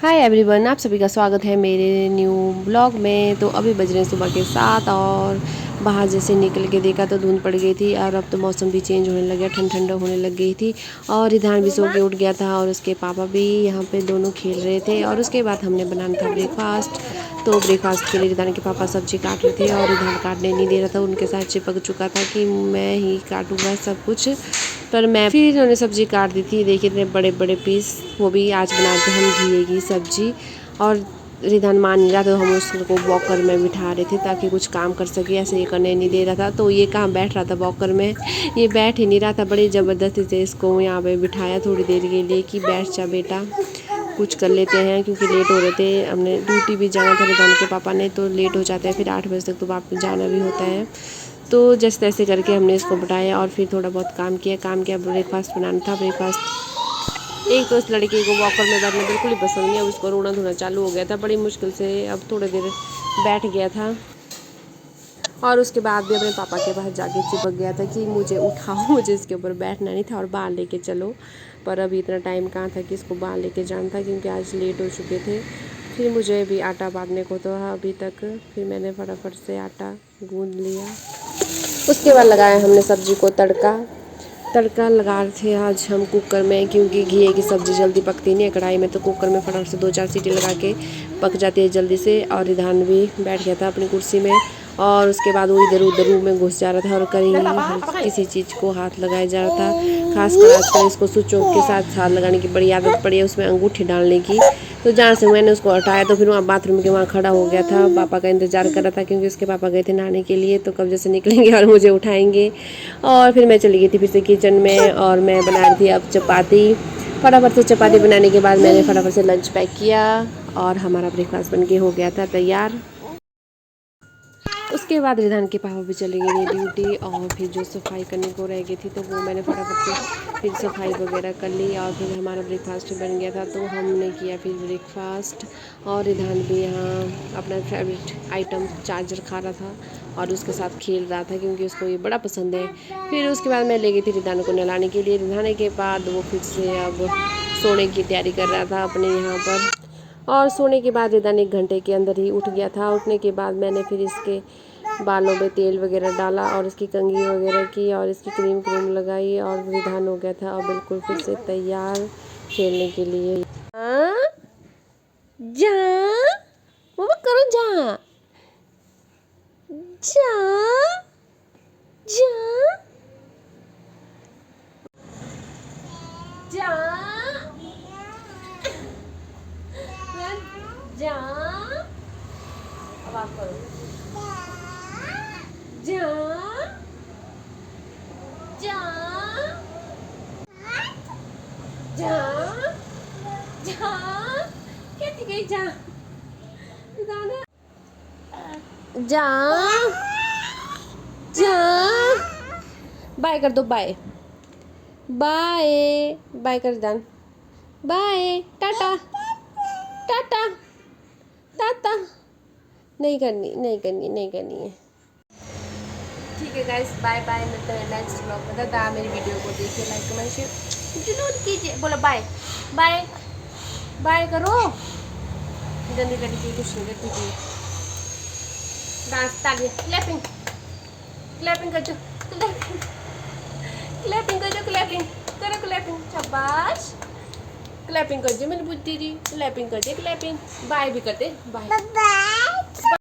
Hi everyone, आप सभी का स्वागत है मेरे न्यू ब्लॉग में। तो अभी बज रहे हैं सुबह के 7 और बाहर जैसे निकल के देखा तो धुंध पड़ गई थी और अब तो मौसम भी चेंज होने लग गया, ठंड ठंड होने लग गई थी। और रिधान भी सो के उठ गया था और उसके पापा भी यहाँ पे दोनों खेल रहे थे। और उसके बाद हमने बनाना था ब्रेकफास्ट। तो ब्रेकफास्ट के लिए रिधान के पापा सब्जी काट रहे थे और रिधान काटने नहीं दे रहा था, उनके साथ चिपक चुका था कि मैं ही काटूँगा सब कुछ। पर मैं फिर उन्होंने सब्ज़ी काट दी थी, देखिए इतने बड़े बड़े पीस। वो भी आज बनाते हम घिए की सब्ज़ी। और रिधान मान नहीं रहा तो हम उसको वॉकर में बिठा रहे थे ताकि कुछ काम कर सके, ऐसे ये करने नहीं दे रहा था। तो ये कहाँ बैठ रहा था वॉकर में, ये बैठ ही नहीं रहा था। बड़ी ज़बरदस्ती से इसको यहाँ पे बिठाया थोड़ी देर के लिए कि बैठ जा बेटा, कुछ कर लेते हैं, क्योंकि लेट हो रहे थे। हमने ड्यूटी भी जाना था रिधान के पापा ने, तो लेट हो जाते हैं फिर 8 बजे तक तो वापस जाना भी होता है। तो जैसे तैसे करके हमने इसको बिठाया और फिर थोड़ा बहुत काम किया। ब्रेकफास्ट बनाना था। ब्रेकफास्ट एक तो इस लड़के को वॉकर में बैठना बिल्कुल ही पसंद नहीं है, अब उसको रोना धोना चालू हो गया था बड़ी मुश्किल से, अब थोड़ी देर बैठ गया था। और उसके बाद भी अपने पापा के पास जाके चिपक गया था कि मुझे उठाओ, मुझे इसके ऊपर बैठना नहीं था और बाहर लेके चलो। पर अभी इतना टाइम कहाँ था कि इसको बाहर लेके जाना था, क्योंकि आज लेट हो चुके थे। फिर मुझे भी आटा बांधने को तो अभी तक, फिर मैंने फटाफट से आटा गूंद लिया। उसके बाद लगाया हमने सब्जी को तड़का लगा रहे थे आज हम कुकर में, क्योंकि घिए की सब्ज़ी जल्दी पकती नहीं है कढ़ाई में, तो कुकर में फटाफट से 2-4 सीटी लगा के पक जाती है जल्दी से। और रिधान भी बैठ गया था अपनी कुर्सी में और उसके बाद वो इधर उधर रूम में घुस जा रहा था और कहीं किसी चीज़ को हाथ लगाया जा रहा था। खासकर आजकल इसको स्विचों के साथ हाथ लगाने की बड़ी आदत पड़ी है, उसमें अंगूठी डालने की। तो जहाँ से मैंने उसको हटाया तो फिर वहाँ बाथरूम के वहाँ खड़ा हो गया था, पापा का इंतज़ार कर रहा था, क्योंकि उसके पापा गए थे नहाने के लिए, तो कब जैसे निकलेंगे और मुझे उठाएंगे। और फिर मैं चली गई थी फिर से किचन में और मैं बना रही थी अब चपाती। फटाफट से चपाती बनाने के बाद मैंने फटाफट से लंच पैक किया और हमारा ब्रेकफास्ट बन के हो गया था तैयार। उसके बाद रिधान के पापा भी चले गए ड्यूटी और फिर जो सफाई करने को रह गई थी तो वो मैंने फटाफट से फिर सफाई वगैरह कर ली और फिर हमारा ब्रेकफास्ट बन गया था। तो हमने किया फिर ब्रेकफास्ट और रिधान भी यहाँ अपना फेवरेट आइटम चार्जर खा रहा था और उसके साथ खेल रहा था, क्योंकि उसको ये बड़ा पसंद है। फिर उसके बाद मैं ले गई थी रिधान को नहलाने के लिए। नहलाने के बाद वो फिर से अब सोने की तैयारी कर रहा था अपने यहाँ पर। और सोने के बाद रिधान 1 घंटे के अंदर ही उठ गया था। उठने के बाद मैंने फिर इसके बालों में तेल वगैरह डाला और इसकी कंघी वगैरह की और इसकी क्रीम लगाई और रिधान हो गया था और बिल्कुल फिर से तैयार खेलने के लिए। जा मम्मा करो, जा जा जा जा जा, अब आप करो जा जा जा जा, कहती गई जा जा जा। बाय कर दो, बाय बाय बाय कर दान, बाय टाटा टाटा टाटा। नहीं करनी है। ठीक है गाइस, बाय बाय, मिलते हैं नेक्स्ट ब्लॉग में। दादा मेरी वीडियो को देखिए, लाइक कमेंट शेयर जरूर कीजिए। बोलो बाय बाय बाय करो, गंदी लड़की कुछ नहीं करती थी। डांस ताली क्लैपिंग क्लैपिंग कर जो, क्लैपिंग कर जो, क्लैपिंग करो, क्लैपिंग शाबाश, क्लैपिंग कर जो मेरी बुद्धि जी, क्लैपिंग कर दे, क्लैपिंग। बाय भी करते, बाय।